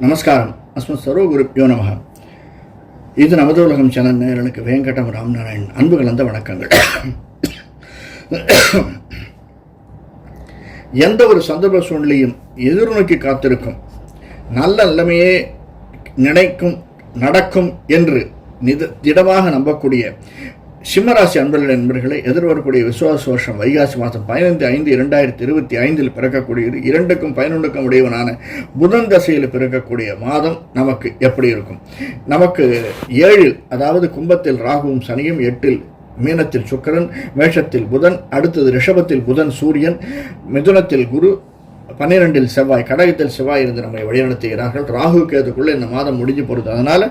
நமஸ்காரம். அஸ்மத் சர்வ குருப்யோ நமக. இது நமது உலகம் சேனல் நேயர்களுக்கு வேங்கடம் ராமநாராயண் அன்பு கலந்த வணக்கங்கள். எந்த ஒரு சந்தர்ப்ப சூழ்நிலையும் எதிர்நோக்கி காத்திருக்கும், நல்ல நிலைமையே நினைக்கும் நடக்கும் என்று திடமாக நம்பக்கூடிய சிம்மராசி அன்பர்கள் என்பர்களை எதிர்வரக்கூடிய விசுவாச வருஷம் வைகாசி மாதம் 15/5/2025 பிறக்கக்கூடிய 2க்கும் 11க்கும் உடையவனான புதன் தசையில் பிறக்கக்கூடிய மாதம் நமக்கு எப்படி இருக்கும்? நமக்கு 7, அதாவது கும்பத்தில் ராகுவும் சனியும், 8 மீனத்தில் சுக்கிரன், மேஷத்தில் புதன், அடுத்தது ரிஷபத்தில் புதன் சூரியன், மிதுனத்தில் குரு, 12 செவ்வாய், கடகத்தில் செவ்வாய் இருந்து நம்மை வழிநடத்துகிறார்கள். ராகு கேதுக்குள்ள இந்த மாதம் முடிஞ்சு போகிறது. அதனால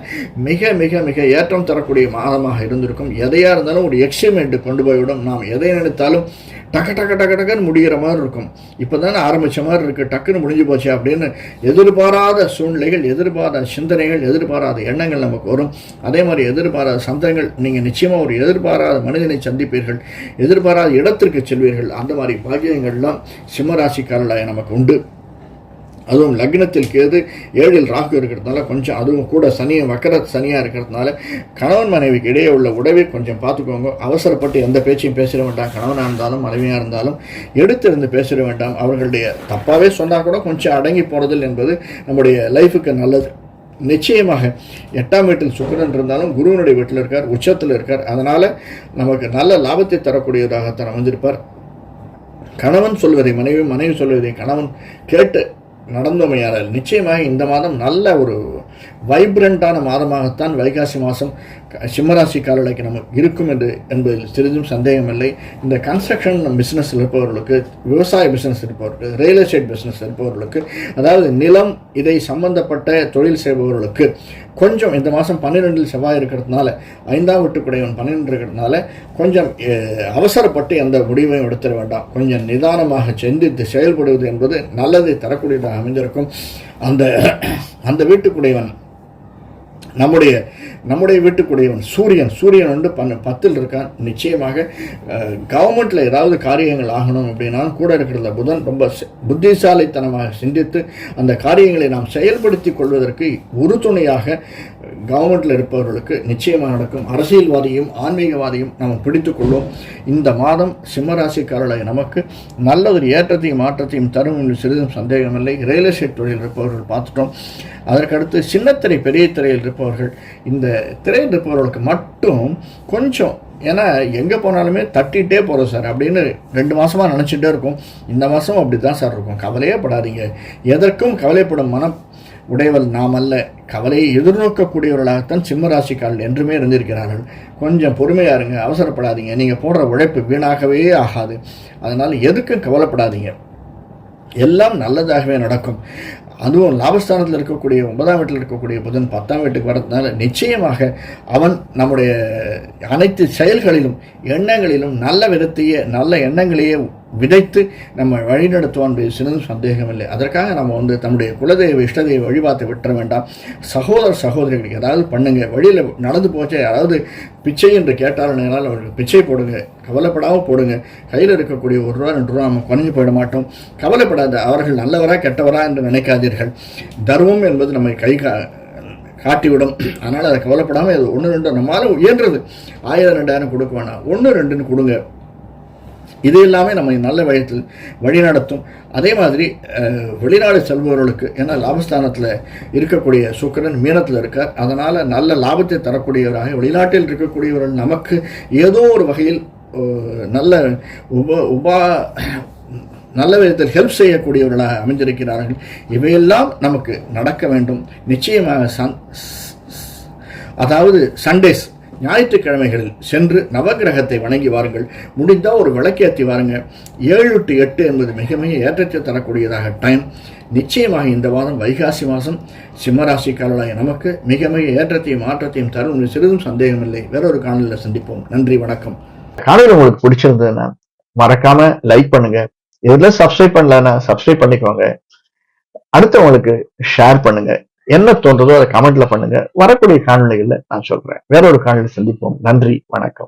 மிக மிக மிக ஏற்றம் தரக்கூடிய மாதமாக இருந்திருக்கும். எதையா இருந்தாலும் ஒரு எக்ஸைட்மெண்ட் கொண்டு போய்விடும். நாம் எதை நினைத்தாலும் டக்கு டக்கு டக்கு டக்குன்னு முடிகிற மாதிரி இருக்கும். இப்போ தானே ஆரம்பித்த மாதிரி இருக்குது, டக்குன்னு முடிஞ்சு போச்சு அப்படின்னு எதிர்பாராத சூழ்நிலைகள், எதிர்பாராத சிந்தனைகள், எதிர்பாராத எண்ணங்கள் நமக்கு வரும். அதே மாதிரி எதிர்பாராத சந்தனங்கள், நீங்கள் நிச்சயமாக ஒரு எதிர்பாராத மனிதனை சந்திப்பீர்கள், எதிர்பாராத இடத்திற்கு செல்வீர்கள். அந்த மாதிரி பாக்கியங்கள்லாம் சிம்மராசிக்காரர்களாக நமக்கு உண்டு. அதுவும் லக்னத்தில் கேது, 7 ராகு இருக்கிறதுனால கொஞ்சம், அதுவும் கூட வக்கர சனியாக இருக்கிறதுனால கணவன் மனைவிக்கு இடையே உள்ள உறவை கொஞ்சம் பார்த்துக்கோங்க. அவசரப்பட்டு எந்த பேச்சையும் பேசிட வேண்டாம். கணவனாக இருந்தாலும் மனைவியாக இருந்தாலும் எடுத்திருந்து பேசிட வேண்டாம். அவர்களுடைய தப்பாகவே சொன்னால் கூட கொஞ்சம் அடங்கி போனதில் என்பது நம்முடைய லைஃபுக்கு நல்லது. நிச்சயமாக 8ஆம் வீட்டில் சுக்கிரன் இருந்தாலும் குருவனுடைய வீட்டில் இருக்கார், உச்சத்தில் இருக்கார். அதனால் நமக்கு நல்ல லாபத்தை தரக்கூடியதாகத்தான் அமைந்திருப்பார். கணவன் சொல்வதை மனைவி, மனைவி சொல்வதை கணவன் கேட்டு நடந்தமையாளர். நிச்சயமாக இந்த மாதம் நல்ல ஒரு வைப்ரண்டான மாதமாகத்தான் வைகாசி மாதம் சிம்மராசிக்காரர்களுக்கு நமக்கு இருக்கும் என்பதில் சிறிதும் சந்தேகமில்லை. இந்த கன்ஸ்ட்ரக்ஷன் பிஸ்னஸ் இருப்பவர்களுக்கு, விவசாய பிஸ்னஸ் இருப்பவர்களுக்கு, ரியல் எஸ்டேட் பிஸ்னஸ் இருப்பவர்களுக்கு, அதாவது நிலம் இதை சம்பந்தப்பட்ட தொழில் செய்பவர்களுக்கு கொஞ்சம் இந்த மாதம் 12 செவ்வாய் இருக்கிறதுனால, 5ஆம் வீட்டுக்குடையவன் 12 இருக்கிறதுனால கொஞ்சம் அவசரப்பட்டு எந்த முடிவையும் எடுத்துட வேண்டாம். கொஞ்சம் நிதானமாக சிந்தித்து செயல்படுவது என்பது நல்லதை தரக்கூடியதாக அமைந்திருக்கும். அந்த வீட்டுக்குடையவன் நம்முடைய வீட்டுக்குடையவன் சூரியன் வந்து 10 இருக்கான். நிச்சயமாக கவர்மெண்ட்டில் ஏதாவது காரியங்கள் ஆகணும் அப்படின்னா கூட இருக்கிறத புதன் ரொம்ப புத்திசாலித்தனமாக சிந்தித்து அந்த காரியங்களை நாம் செயல்படுத்தி கொள்வதற்கு உறுதுணையாக கவர்மெண்ட்டில் இருப்பவர்களுக்கு நிச்சயமாக நடக்கும். அரசியல்வாதியும் ஆன்மீகவாதியும் நாம் பிடித்துக் கொள்வோம். இந்த மாதம் சிம்மராசிக்காரர்களாக நமக்கு நல்ல ஒரு ஏற்றத்தையும் மாற்றத்தையும் தரும் என்று சிறிதும் சந்தேகமில்லை. ரியல் எஸ்டேட் தொழில் இருப்பவர்கள் பார்த்துட்டோம். அதற்கடுத்து சின்னத்திரை, பெரிய திரையில் இருப்பவர்கள், இந்த திரையில் இருப்பவர்களுக்கு மட்டும் கொஞ்சம், ஏன்னா எங்கே போனாலுமே தட்டிகிட்டே போகிறோம் சார் அப்படின்னு 2 மாதமாக நினச்சிட்டே இருக்கும். இந்த மாதம் அப்படி தான் சார் இருக்கும். கவலையே படாதீங்க. எதற்கும் கவலைப்படும் மனம் உடையவள் நாம் அல்ல. கவலையை எதிர்நோக்கக்கூடியவர்களாகத்தான் சிம்மராசிக்காரர்கள் என்றுமே இருந்திருக்கிறார்கள். கொஞ்சம் பொறுமையாக இருங்க, அவசரப்படாதீங்க. நீங்கள் போடுற உழைப்பு வீணாகவே ஆகாது. அதனால் எதுக்கும் கவலைப்படாதீங்க, எல்லாம் நல்லதாகவே நடக்கும். அதுவும் லாபஸ்தானத்தில் இருக்கக்கூடிய 9ஆம் வீட்டில் இருக்கக்கூடிய புதன் 10ஆம் வீட்டுக்கு வரதுனால நிச்சயமாக அவன் நம்முடைய அனைத்து செயல்களிலும் எண்ணங்களிலும் நல்ல விதத்தையே, நல்ல எண்ணங்களையே விதைத்து நம்ம வழிநடத்துவான் என்பது சிறிதும் சந்தேகமில்லை. அதற்காக நம்ம தன்னுடைய குலதெய்வ இஷ்டதெய்வ வழிபார்த்து விட்டுற வேண்டாம். சகோதரிகளுக்கு ஏதாவது பண்ணுங்க. வழியில் நடந்து போச்சே யாராவது பிச்சை என்று கேட்டாலும் அவர்களுக்கு பிச்சை போடுங்க, கவலைப்படாமல் போடுங்க. கையில் இருக்கக்கூடிய 1 ரூபா 2 ரூபா நம்ம குறைஞ்சு போயிட மாட்டோம். கவலைப்படாத. அவர்கள் நல்லவரா கெட்டவரா என்று நினைக்காதீர்கள். தர்மம் என்பது நம்மை காட்டிவிடும். அதனால் அதை கவலைப்படாமல் 1 2 நம்மளால் உயர்றது 1000 2000 கொடுக்க வேணாம், 1 2ன்னு கொடுங்க. இது எல்லாமே நம்ம நல்ல வழி நடத்தும். அதே மாதிரி வெளிநாடு செல்பவர்களுக்கு, ஏன்னா லாபஸ்தானத்தில் இருக்கக்கூடிய சுக்கிரன் மீனத்தில் இருக்கார். அதனால் நல்ல லாபத்தை தரக்கூடியவராக வெளிநாட்டில் இருக்கக்கூடியவர்கள் நமக்கு ஏதோ ஒரு வகையில் நல்ல விதத்தில் ஹெல்ப் செய்யக்கூடியவர்களாக அமைந்திருக்கிறார்கள். இவையெல்லாம் நமக்கு நடக்க வேண்டும். நிச்சயமாக அதாவது சண்டேஸ், ஞாயிற்றுக்கிழமைகளில் சென்று நவகிரகத்தை வணங்கி வாருங்கள். முடிந்தால் ஒரு விளக்கேற்றி வாருங்க. 7 to 8 என்பது மிக மிக ஏற்றத்தை தரக்கூடியதாக டைம். நிச்சயமாக இந்த மாதம் வைகாசி மாதம் சிம்மராசிக்காரர்களாக நமக்கு மிக மிக ஏற்றத்தையும் மாற்றத்தையும் தரும் சிறிதும் சந்தேகமில்லை. வேறொரு காணொலியில் சந்திப்போம். நன்றி, வணக்கம். காணொலி உங்களுக்கு பிடிச்சிருந்ததுன்னா மறக்காம லைக் பண்ணுங்க. இதெல்லாம் சப்ஸ்கிரைப் பண்ணலன்னா சப்ஸ்கிரைப் பண்ணிக்கோங்க. அடுத்தவங்களுக்கு ஷேர் பண்ணுங்க. என்ன தோன்றதோ அதை கமெண்ட்ல பண்ணுங்க. வரக்கூடிய காணொலிகள்ல நான் சொல்றேன். வேற ஒரு காணொலி சந்திப்போம். நன்றி, வணக்கம்.